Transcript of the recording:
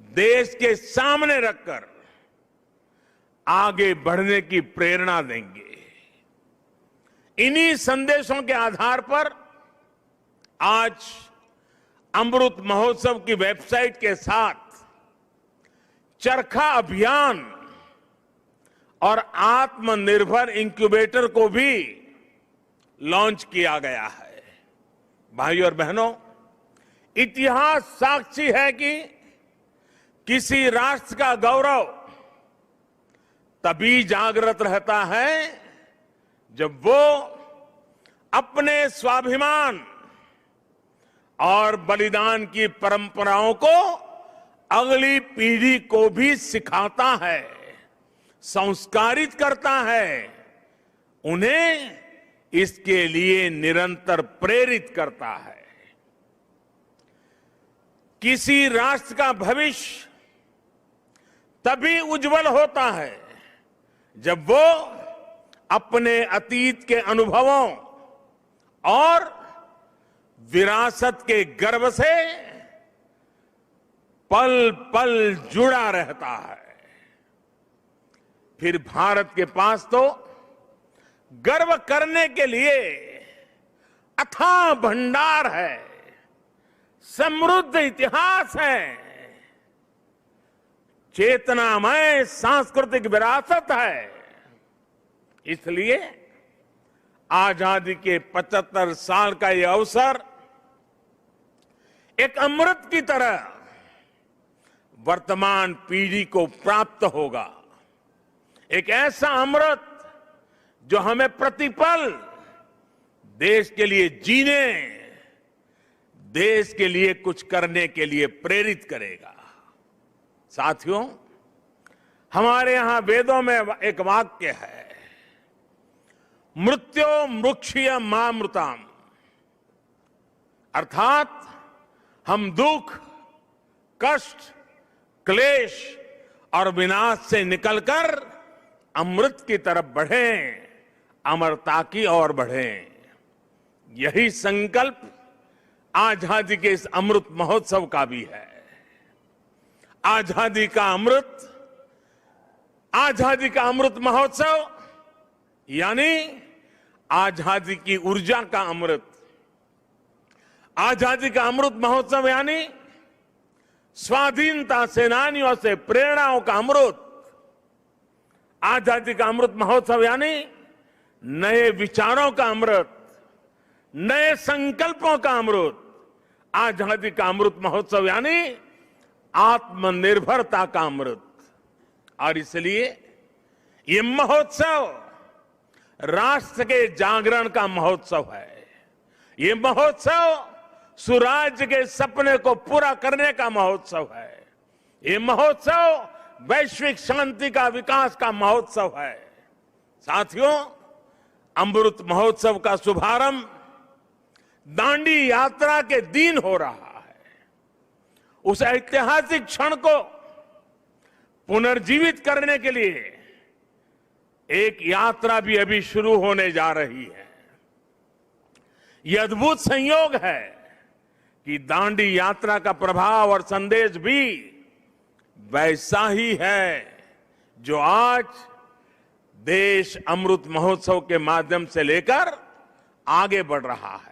देश के सामने रखकर आगे बढ़ने की प्रेरणा देंगे। इन्हीं संदेशों के आधार पर आज अमृत महोत्सव की वेबसाइट के साथ चरखा अभियान और आत्मनिर्भर इंक्यूबेटर को भी लॉन्च किया गया है। भाइयों और बहनों, इतिहास साक्षी है कि किसी राष्ट्र का गौरव तभी जागृत रहता है जब वो अपने स्वाभिमान और बलिदान की परंपराओं को अगली पीढ़ी को भी सिखाता है, संस्कारित करता है, उन्हें इसके लिए निरंतर प्रेरित करता है। किसी राष्ट्र का भविष्य तभी उज्जवल होता है जब वो अपने अतीत के अनुभवों और विरासत के गर्व से पल पल जुड़ा रहता है। फिर भारत के पास तो गर्व करने के लिए अथाह भंडार है, समृद्ध इतिहास है, चेतनामय सांस्कृतिक विरासत है। इसलिए आजादी के 75 साल का यह अवसर एक अमृत की तरह वर्तमान पीढ़ी को प्राप्त होगा। एक ऐसा अमृत जो हमें प्रतिपल देश के लिए जीने, देश के लिए कुछ करने के लिए प्रेरित करेगा। साथियों, हमारे यहां वेदों में एक वाक्य है, मृत्यो मुक्षीय मामृताम, अर्थात हम दुख, कष्ट, क्लेश और विनाश से निकलकर अमृत की तरफ बढ़ें, अमरता की ओर बढ़ें। यही संकल्प आजादी के इस अमृत महोत्सव का भी है। आजादी का अमृत महोत्सव यानी आजादी की ऊर्जा का अमृत। आजादी का अमृत महोत्सव यानी स्वाधीनता सेनानियों से प्रेरणाओं का अमृत। आजादी का अमृत महोत्सव यानी नए विचारों का अमृत, नए संकल्पों का अमृत। आजादी का अमृत महोत्सव यानी आत्मनिर्भरता का अमृत। और इसलिए ये महोत्सव राष्ट्र के जागरण का महोत्सव है। ये महोत्सव सुराज्य के सपने को पूरा करने का महोत्सव है। ये महोत्सव वैश्विक शांति का, विकास का महोत्सव है। साथियों, अमृत महोत्सव का शुभारंभ दांडी यात्रा के दिन हो रहा है। उस ऐतिहासिक क्षण को पुनर्जीवित करने के लिए एक यात्रा भी अभी शुरू होने जा रही है। यह अद्भुत संयोग है कि दांडी यात्रा का प्रभाव और संदेश भी वैसा ही है जो आज देश अमृत महोत्सव के माध्यम से लेकर आगे बढ़ रहा है।